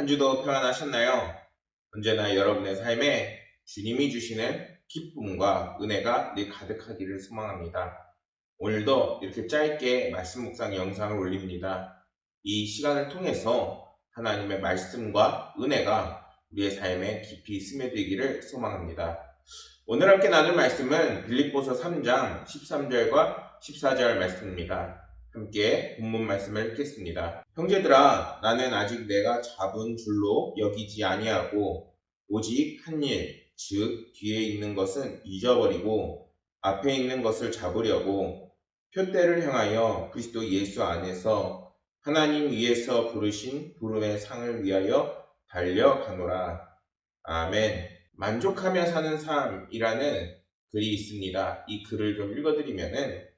한 주도 평안하셨나요? 언제나 여러분의 삶에 주님이 주시는 기쁨과 은혜가 늘 가득하기를 소망합니다. 오늘도 이렇게 짧게 말씀 묵상 영상을 올립니다. 이 시간을 통해서 하나님의 말씀과 은혜가 우리의 삶에 깊이 스며들기를 소망합니다. 오늘 함께 나눌 말씀은 빌립보서 3장 13절과 14절 말씀입니다. 함께 본문 말씀을 읽겠습니다. 형제들아, 나는 아직 내가 잡은 줄로 여기지 아니하고 오직 한 일, 즉 뒤에 있는 것은 잊어버리고 앞에 있는 것을 잡으려고 표대를 향하여 그리스도 예수 안에서 하나님 위에서 부르신 부름의 상을 위하여 달려가노라. 아멘. 만족하며 사는 삶이라는 글이 있습니다. 이 글을 좀 읽어드리면은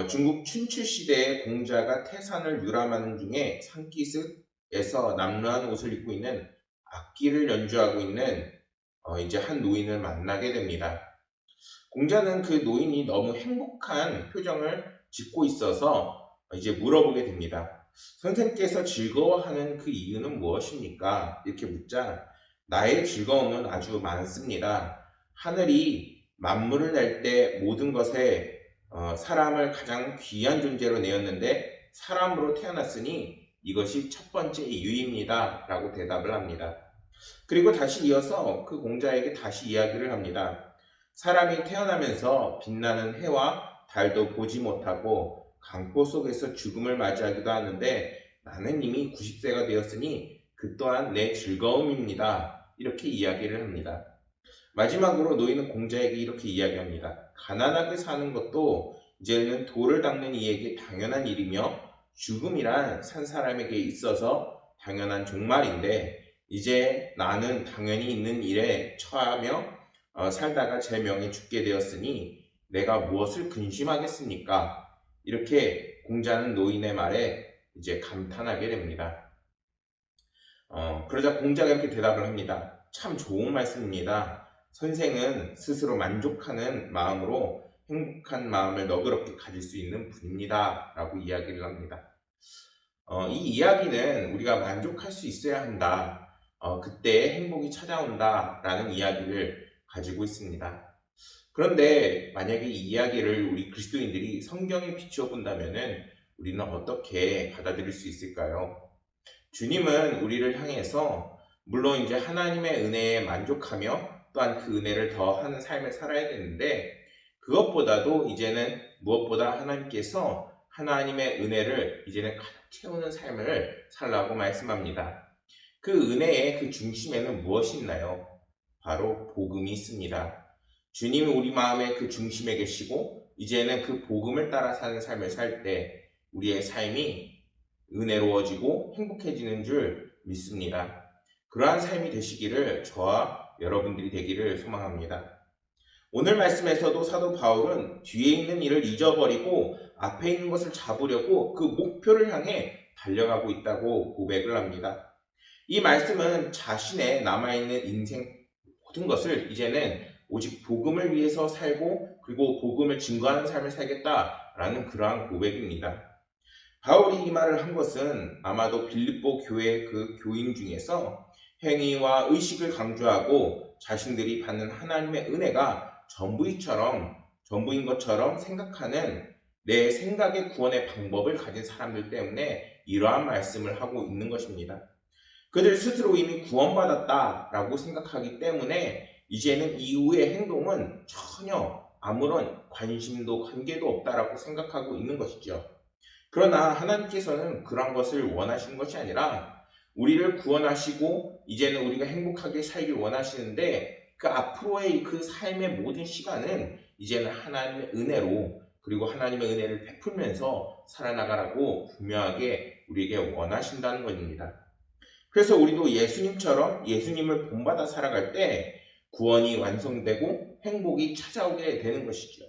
중국 춘추 시대의 공자가 태산을 유람하는 중에 산기슭에서 남루한 옷을 입고 있는 악기를 연주하고 있는 이제 한 노인을 만나게 됩니다. 공자는 그 노인이 너무 행복한 표정을 짓고 있어서 이제 물어보게 됩니다. 선생께서 즐거워하는 그 이유는 무엇입니까? 이렇게 묻자 나의 즐거움은 아주 많습니다. 하늘이 만물을 낼 때 모든 것에 사람을 가장 귀한 존재로 내었는데 사람으로 태어났으니 이것이 첫 번째 이유입니다. 라고 대답을 합니다. 그리고 다시 이어서 그 공자에게 다시 이야기를 합니다. 사람이 태어나면서 빛나는 해와 달도 보지 못하고 강포 속에서 죽음을 맞이하기도 하는데 나는 이미 90세가 되었으니 그 또한 내 즐거움입니다. 이렇게 이야기를 합니다. 마지막으로 노인은 공자에게 이렇게 이야기합니다. 가난하게 사는 것도 이제는 돌을 닦는 이에게 당연한 일이며 죽음이란 산 사람에게 있어서 당연한 종말인데 이제 나는 당연히 있는 일에 처하며 살다가 제 명에 죽게 되었으니 내가 무엇을 근심하겠습니까? 이렇게 공자는 노인의 말에 이제 감탄하게 됩니다. 그러자 공자가 이렇게 대답을 합니다. 참 좋은 말씀입니다. 선생은 스스로 만족하는 마음으로 행복한 마음을 너그럽게 가질 수 있는 분입니다. 라고 이야기를 합니다. 이 이야기는 우리가 만족할 수 있어야 한다. 그때 행복이 찾아온다. 라는 이야기를 가지고 있습니다. 그런데 만약에 이 이야기를 우리 그리스도인들이 성경에 비추어 본다면 우리는 어떻게 받아들일 수 있을까요? 주님은 우리를 향해서 물론 이제 하나님의 은혜에 만족하며 또한 그 은혜를 더하는 삶을 살아야 되는데 그것보다도 이제는 무엇보다 하나님께서 하나님의 은혜를 이제는 가득 채우는 삶을 살라고 말씀합니다. 그 은혜의 그 중심에는 무엇이 있나요? 바로 복음이 있습니다. 주님이 우리 마음의 그 중심에 계시고 이제는 그 복음을 따라 사는 삶을 살 때 우리의 삶이 은혜로워지고 행복해지는 줄 믿습니다. 그러한 삶이 되시기를 저와 여러분들이 되기를 소망합니다. 오늘 말씀에서도 사도 바울은 뒤에 있는 일을 잊어버리고 앞에 있는 것을 잡으려고 그 목표를 향해 달려가고 있다고 고백을 합니다. 이 말씀은 자신의 남아있는 인생 모든 것을 이제는 오직 복음을 위해서 살고 그리고 복음을 증거하는 삶을 살겠다라는 그러한 고백입니다. 바울이 이 말을 한 것은 아마도 빌립보 교회 그 교인 중에서 행위와 의식을 강조하고 자신들이 받는 하나님의 은혜가 전부인 것처럼 생각하는 내 생각의 구원의 방법을 가진 사람들 때문에 이러한 말씀을 하고 있는 것입니다. 그들 스스로 이미 구원받았다라고 생각하기 때문에 이제는 이후의 행동은 전혀 아무런 관계도 없다라고 생각하고 있는 것이죠. 그러나 하나님께서는 그런 것을 원하시는 것이 아니라 우리를 구원하시고 이제는 우리가 행복하게 살길 원하시는데 그 앞으로의 그 삶의 모든 시간은 이제는 하나님의 은혜로 그리고 하나님의 은혜를 베풀면서 살아나가라고 분명하게 우리에게 원하신다는 것입니다. 그래서 우리도 예수님처럼 예수님을 본받아 살아갈 때 구원이 완성되고 행복이 찾아오게 되는 것이죠.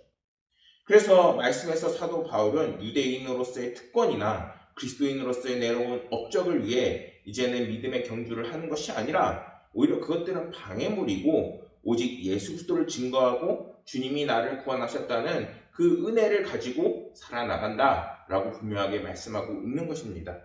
그래서 말씀에서 사도 바울은 유대인으로서의 특권이나 그리스도인으로서의 내려온 업적을 위해 이제는 믿음의 경주를 하는 것이 아니라 오히려 그것들은 방해물이고 오직 예수 그리스도를 증거하고 주님이 나를 구원하셨다는 그 은혜를 가지고 살아나간다라고 분명하게 말씀하고 있는 것입니다.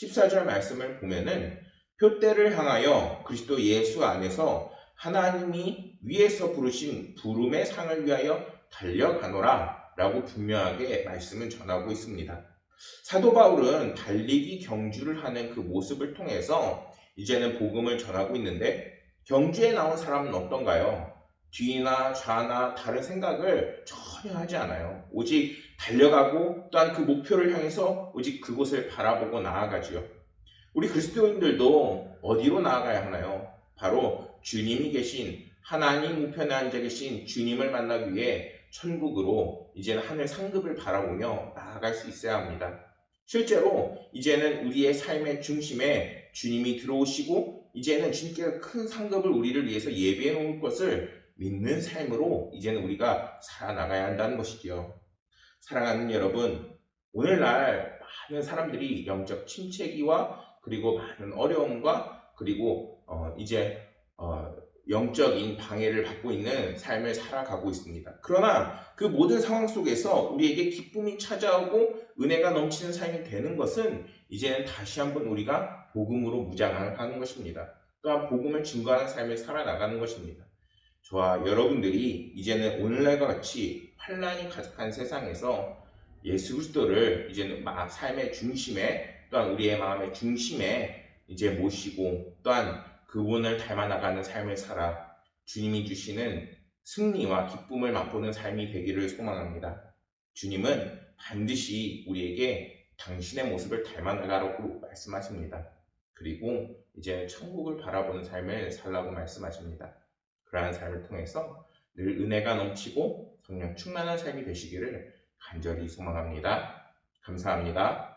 14절 말씀을 보면은 표대를 향하여 그리스도 예수 안에서 하나님이 위에서 부르신 부름의 상을 위하여 달려가노라 라고 분명하게 말씀을 전하고 있습니다. 사도 바울은 달리기 경주를 하는 그 모습을 통해서 이제는 복음을 전하고 있는데, 경주에 나온 사람은 어떤가요? 뒤나 좌나 다른 생각을 전혀 하지 않아요. 오직 달려가고 또한 그 목표를 향해서 오직 그곳을 바라보고 나아가지요. 우리 그리스도인들도 어디로 나아가야 하나요? 바로 주님이 계신, 하나님 우편에 앉아 계신 주님을 만나기 위해 천국으로 이제는 하늘 상급을 바라보며 나아갈 수 있어야 합니다. 실제로 이제는 우리의 삶의 중심에 주님이 들어오시고 이제는 주님께서 큰 상급을 우리를 위해서 예비해 놓을 것을 믿는 삶으로 이제는 우리가 살아나가야 한다는 것이지요. 사랑하는 여러분, 오늘날 많은 사람들이 영적 침체기와 그리고 많은 어려움과 그리고 영적인 방해를 받고 있는 삶을 살아가고 있습니다. 그러나 그 모든 상황 속에서 우리에게 기쁨이 찾아오고 은혜가 넘치는 삶이 되는 것은 이제는 다시 한번 우리가 복음으로 무장하는 것입니다. 또한 복음을 증거하는 삶을 살아나가는 것입니다. 저와 여러분들이 이제는 오늘날과 같이 환란이 가득한 세상에서 예수 그리스도를 이제는 삶의 중심에, 또한 우리의 마음의 중심에 이제 모시고 또한 그분을 닮아나가는 삶을 살아 주님이 주시는 승리와 기쁨을 맛보는 삶이 되기를 소망합니다. 주님은 반드시 우리에게 당신의 모습을 닮아나가라고 말씀하십니다. 그리고 이제 천국을 바라보는 삶을 살라고 말씀하십니다. 그러한 삶을 통해서 늘 은혜가 넘치고 성령 충만한 삶이 되시기를 간절히 소망합니다. 감사합니다.